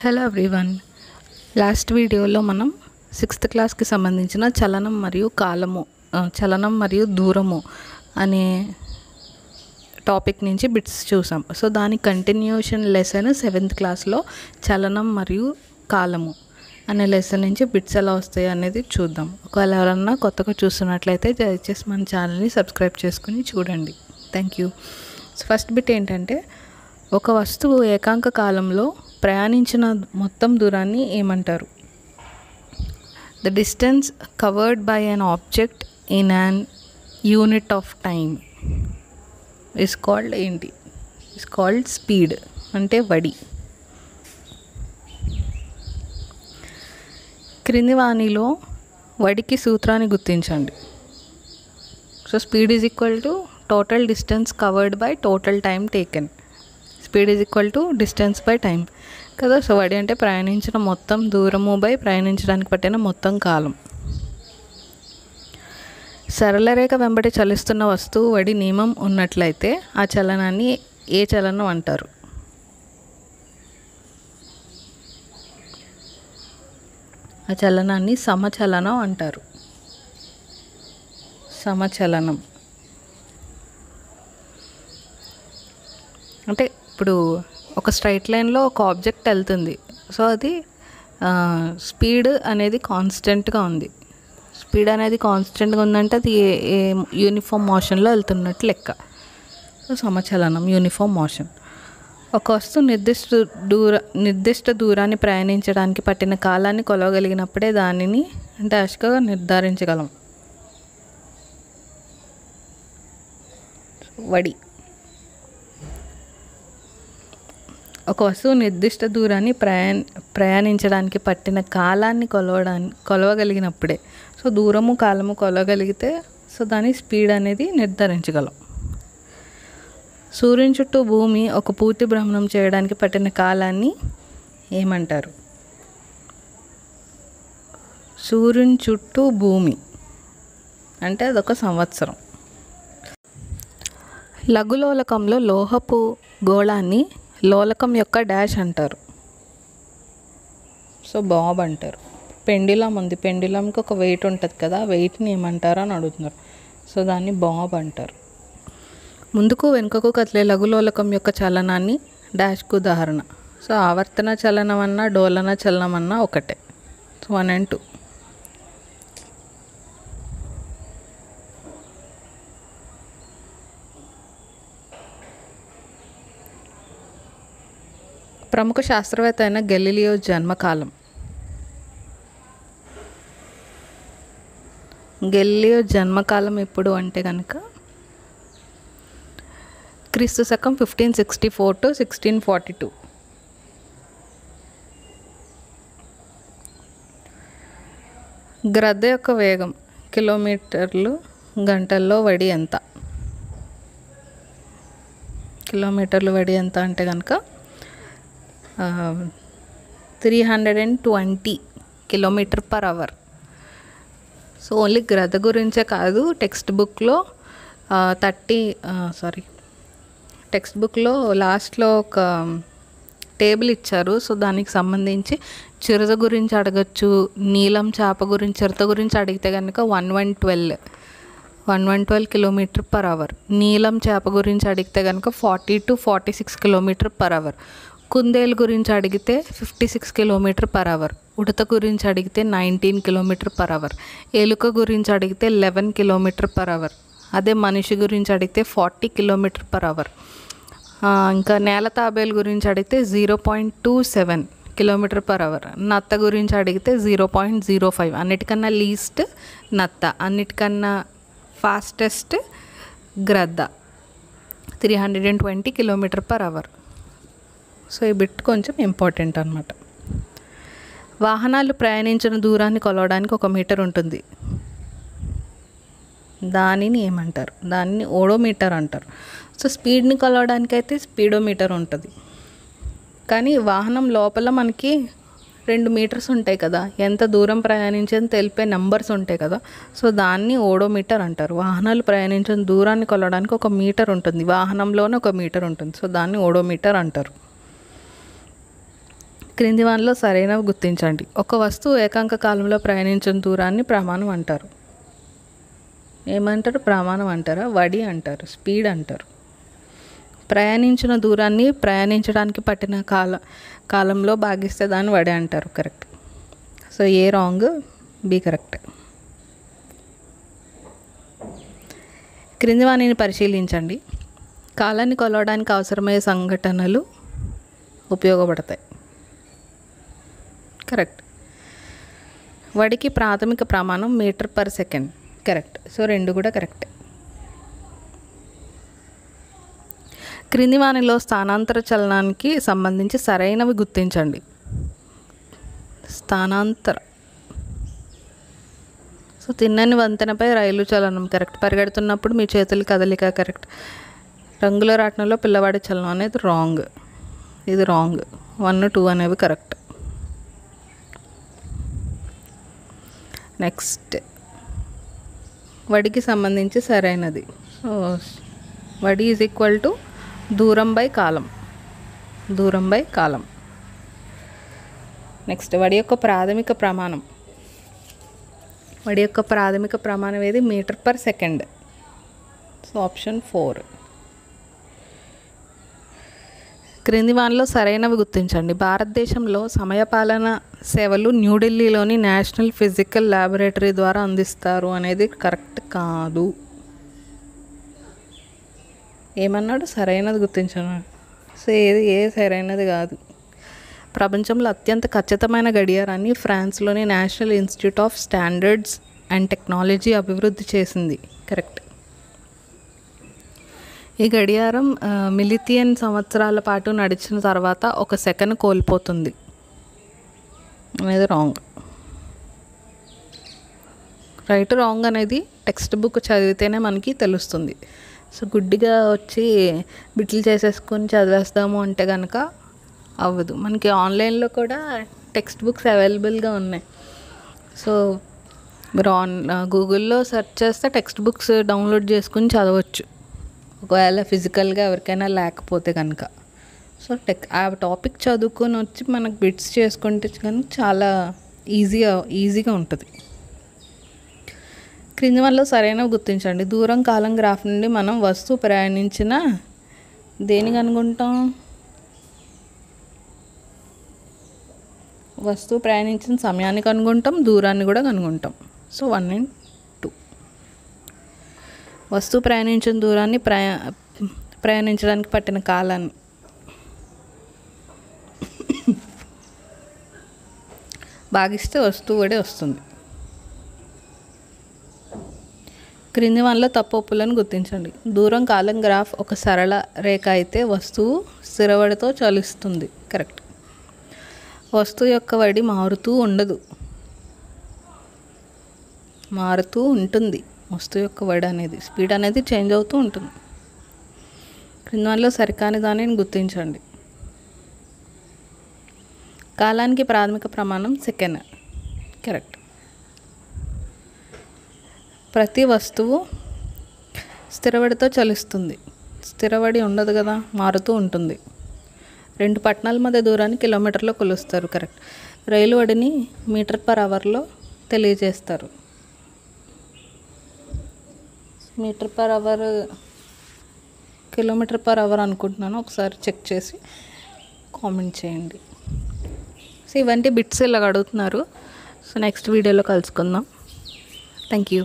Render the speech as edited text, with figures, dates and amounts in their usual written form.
Hello everyone. Last వీడియోలో మనం 6th క్లాస్కి సంబంధించిన చలనం మరియు దూరము అనే టాపిక్ నుంచి బిట్స్ చూసాం. సో దాని కంటిన్యూషన్ లెసన్ 7th క్లాస్లో చలనం మరియు కాలము అనే లెసన్ నుంచి బిట్స్ ఎలా వస్తాయి అనేది చూద్దాం. ఒకవేళ ఎవరన్నా కొత్తగా చూస్తున్నట్లయితే దయచేసి మన ఛానల్ని సబ్స్క్రైబ్ చేసుకుని చూడండి. Thank you. So first bit ఏంటంటే, ఒక వస్తువు ఏకాంక కాలంలో ప్రయాణించిన మొత్తం దూరాన్ని ఏమంటారు? The distance covered by an object in an unit of time is called ఏంటి? ఇస్ కాల్డ్ స్పీడ్, అంటే వడి. క్రింది వాణిలో వడికి సూత్రాన్ని గుర్తించండి. So speed is equal to total distance covered by total time taken. Speed is equal to distance by time కదా. So వడి అంటే ప్రయాణించిన మొత్తం దూరము బై ప్రయాణించడానికి పట్టిన మొత్తం కాలం. సరళరేఖ వెంబడి చలిస్తున్న వస్తువు వడి నియమం ఉన్నట్లయితే ఆ చలనాన్ని ఏ చలనం అంటారు? ఆ చలనాన్ని సమచలనం అంటారు. సమచలనం అంటే ఇప్పుడు ఒక స్ట్రైట్ లైన్లో ఒక ఆబ్జెక్ట్ వెళ్తుంది. సో అది స్పీడ్ అనేది కాన్స్టెంట్గా ఉంది. స్పీడ్ అనేది కాన్స్టెంట్గా ఉందంటే అది ఏ యూనిఫామ్ మోషన్లో వెళ్తున్నట్టు లెక్క. సో సమచలనం, యూనిఫామ్ మోషన్. ఒక వస్తువు నిర్దిష్ట దూరాన్ని ప్రయాణించడానికి పట్టిన కాలాన్ని కొలవగలిగినప్పుడే దానిని డాష్గా నిర్ధారించగలం. వడి. ఒక వస్తువు నిర్దిష్ట దూరాన్ని ప్రయాణించడానికి పట్టిన కాలాన్ని కొలవగలిగినప్పుడే. సో దూరము కాలము కొలవగలిగితే సో దాని స్పీడ్ అనేది నిర్ధారించగలం. సూర్యుని చుట్టూ భూమి ఒక పూర్తి భ్రమణం చేయడానికి పట్టిన కాలాన్ని ఏమంటారు? సూర్యుని చుట్టూ భూమి అంటే అదొక సంవత్సరం. లఘులోలకంలో లోహపు గోళాన్ని లోలకం యొక్క డాష్ అంటారు. సో బాబ్ అంటారు. పెండిలం ఉంది, పెండిలంకి ఒక వెయిట్ ఉంటుంది కదా, వెయిట్ని ఏమంటారు అని అడుగుతున్నారు. సో దాన్ని బాబ్ అంటారు. ముందుకు వెనుకకు కదిలే లఘులోలకం యొక్క చలనాన్ని డాష్కు ఉదాహరణ. సో ఆవర్తన చలనం అన్నా డోలన చలనం అన్నా ఒకటే. So 1 and 2. ప్రముఖ శాస్త్రవేత్త అయిన గెలీలియో జన్మకాలం. గెలీలియో జన్మకాలం ఎప్పుడు అంటే కనుక క్రీస్తు శకం 1564 to 1642. గ్రద్ద యొక్క వేగం కిలోమీటర్లు గంటల్లో వడి ఎంత? కిలోమీటర్లు వడి ఎంత అంటే కనుక 320 km/h. సో ఓన్లీ గ్రద్ద గురించే కాదు, టెక్స్ట్ బుక్లో లాస్ట్లో ఒక టేబుల్ ఇచ్చారు. సో దానికి సంబంధించి చిరుత గురించి అడగచ్చు, నీలం చేప గురించి, చిరుత గురించి అడిగితే కనుక 112 km/h. నీలం చేప గురించి అడిగితే కనుక 40 to 46 km/h. కుందేలు గురించి అడిగితే 56 km/h. ఉడత గురించి అడిగితే 19 km/h. ఎలుక గురించి అడిగితే 11 km/h. అదే మనిషి గురించి అడిగితే 40 km/h. ఇంకా నేల తాబేలు గురించి అడిగితే 0.27 km/h. నత్త గురించి అడిగితే 0.05. అన్నిటికన్నా లీస్ట్ నత్త, అన్నిటికన్నా ఫాస్టెస్ట్ గ్రద్ద. 320 km/h. సో ఈ బిట్ కొంచెం ఇంపార్టెంట్ అనమాట. వాహనాలు ప్రయాణించిన దూరాన్ని కొలవడానికి 1 మీటర్ ఉంటుంది. దానిని ఏమంటారు? దానిని ఓడోమీటర్ అంటారు. సో స్పీడ్ని కొలవడానికి అయితే స్పీడోమీటర్ ఉంటుంది. కానీ వాహనం లోపల మనకి 2 మీటర్స్ ఉంటాయి కదా, ఎంత దూరం ప్రయాణించని తెలిపే నెంబర్స్ ఉంటాయి కదా. సో దాన్ని ఓడోమీటర్ అంటారు. వాహనాలు ప్రయాణించిన దూరాన్ని కొలవడానికి 1 మీటర్ ఉంటుంది, వాహనంలోనే 1 మీటర్ ఉంటుంది. సో దాన్ని ఓడోమీటర్ అంటారు. క్రింది వానిలో సరైనవి గుర్తించండి. ఒక వస్తువు ఏకాంక కాలంలో ప్రయాణించిన దూరాన్ని ప్రమాణం అంటారు. ఏమంటారు? ప్రమాణం అంటారా? వడి అంటారు, స్పీడ్ అంటారు. ప్రయాణించిన దూరాన్ని ప్రయాణించడానికి పట్టిన కాలంలో భాగిస్తే దాన్ని వడి అంటారు. కరెక్ట్. సో ఏ రాంగ్, బి కరెక్ట్. క్రింది వాణిని పరిశీలించండి. కాలాన్ని కొలవడానికి అవసరమయ్యే సంఘటనలు ఉపయోగపడతాయి. కరెక్ట్. వడికి ప్రాథమిక ప్రమాణం metre per second. Correct. So రెండు కూడా కరెక్ట్. క్రింది వానిలో స్థానాంతర చలనానికి సంబంధించి సరైనవి గుర్తించండి. స్థానాంతర, సో తిన్నని వంతెనపై రైలు చలనం. కరెక్ట్. పరిగెడుతున్నప్పుడు మీ చేతుల కదలిక. కరెక్ట్. రంగుల రాట్నంలో పిల్లవాడి చలనం అనేది రాంగ్. ఇది రాంగ్. 1, 2 అనేవి కరెక్ట్. నెక్స్ట్ వడికి సంబంధించి సరైనది. సో వడి ఈజ్ ఈక్వల్ టు దూరం బై కాలం. దూరం బై కాలం. నెక్స్ట్ వడి యొక్క ప్రాథమిక ప్రమాణం. వడి యొక్క ప్రాథమిక ప్రమాణం ఏది? Metre per second. So option 4. క్రింది వానిలో సరైనవి గుర్తించండి. భారతదేశంలో సమయపాలన సేవలు న్యూఢిల్లీలోని నేషనల్ ఫిజికల్ ల్యాబొరేటరీ ద్వారా అందిస్తారు అనేది కరెక్ట్ కాదు. ఏమన్నాడు? సరైనది గుర్తించన్నాడు. సో ఏ సరైనది కాదు. ప్రపంచంలో అత్యంత ఖచ్చితమైన గడియారాన్ని ఫ్రాన్స్లోని national institute of standards and technology అభివృద్ధి చేసింది. కరెక్ట్. ఈ గడియారం మిలియన్ సంవత్సరాల పాటు నడిచిన తర్వాత 1 సెకను కోల్పోతుంది అనేది రాంగ్. రైట్ రాంగ్ అనేది టెక్స్ట్ బుక్ చదివితేనే మనకి తెలుస్తుంది. సో గుడ్డిగా వచ్చి బిట్లు చేసేసుకొని చదివేస్తాము అంటే కనుక అవ్వదు. మనకి ఆన్లైన్లో కూడా టెక్స్ట్ బుక్స్ అవైలబుల్గా ఉన్నాయి. సో మీరు గూగుల్లో సెర్చ్ చేస్తే టెక్స్ట్ బుక్స్ డౌన్లోడ్ చేసుకుని చదవచ్చు, ఒకవేళ ఫిజికల్గా ఎవరికైనా లేకపోతే కనుక. సో ఆ టాపిక్ చదువుకొని వచ్చి మనకు బిట్స్ చేసుకుంటే కనుక చాలా ఈజీగా ఉంటుంది. క్రింది వల్ల సరైనవి గుర్తించండి. దూరం కాలం గ్రాఫ్ నుండి మనం వస్తువు ప్రయాణించిన దేని కనుగొంటాం? వస్తువు ప్రయాణించిన సమయాన్ని కనుగొంటాం, దూరాన్ని కూడా కనుగొంటాం. So 1 and 2. వస్తువు ప్రయాణించిన దూరాన్ని ప్రయాణించడానికి పట్టిన కాలాన్ని భాగిస్తే వస్తువు వడే వస్తుంది. క్రింది వల్ల తప్పు ఒప్పులను గుర్తించండి. దూరం కాలం గ్రాఫ్ ఒక సరళ రేఖ అయితే వస్తువు స్థిరవడితో చలిస్తుంది. కరెక్ట్. వస్తువు యొక్క వడి మారుతూ ఉండదు, మారుతూ ఉంటుంది. వస్తువు యొక్క వడి అనేది, స్పీడ్ అనేది చేంజ్ అవుతూ ఉంటుంది. క్రింది వానిలో సరికాని దానిని గుర్తించండి. కాలానికి ప్రాథమిక ప్రమాణం సెకండ్. కరెక్ట్. ప్రతి వస్తువు స్థిరవడితో చలిస్తుంది. స్థిరవడి ఉండదు కదా, మారుతూ ఉంటుంది. 2 పట్టణాల మధ్య దూరాన్ని కిలోమీటర్లో కొలుస్తారు. కరెక్ట్. రైలు వడిని మీటర్ పర్ అవర్లో తెలియజేస్తారు. Metre per hour, kilometre per hour అనుకుంటున్నాను, ఒకసారి చెక్ చేసి కామెంట్ చేయండి. సో ఇవంటి బిట్స్ ఇలాగ అడుగుతున్నారు. సో నెక్స్ట్ వీడియోలో కలుసుకుందాం. Thank you.